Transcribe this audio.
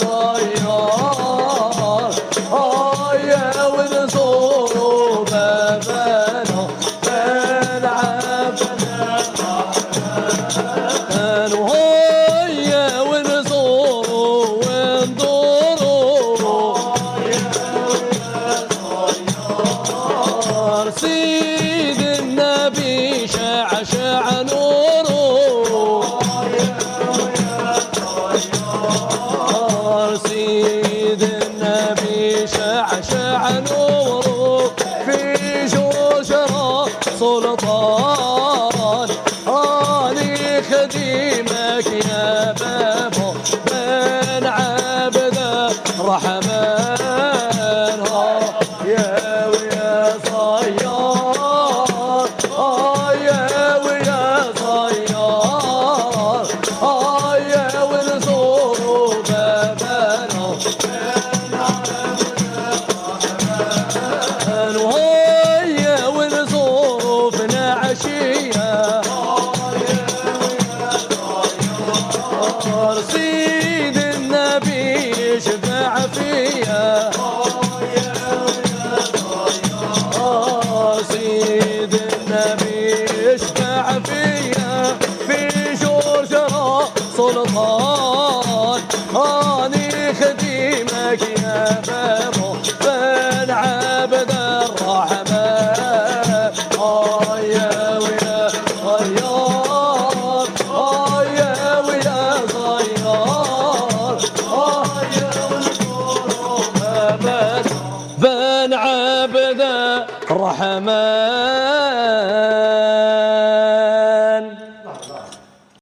صيار يا ونزور بابنا بنلعب وهيا ونزور وندور سيد النبي شعشع نوره سيد النبي شعشع نوره في جوشرة سلطان اني خديمك يا بابا بن عبد الرحمن يا ويا صيار يا ويا صيار يا ونزور بابنا وهيا ونزور فينا عشيه سيد النبي يشفع فيا سيد النبي يشفع فيا في جرجرة سلطان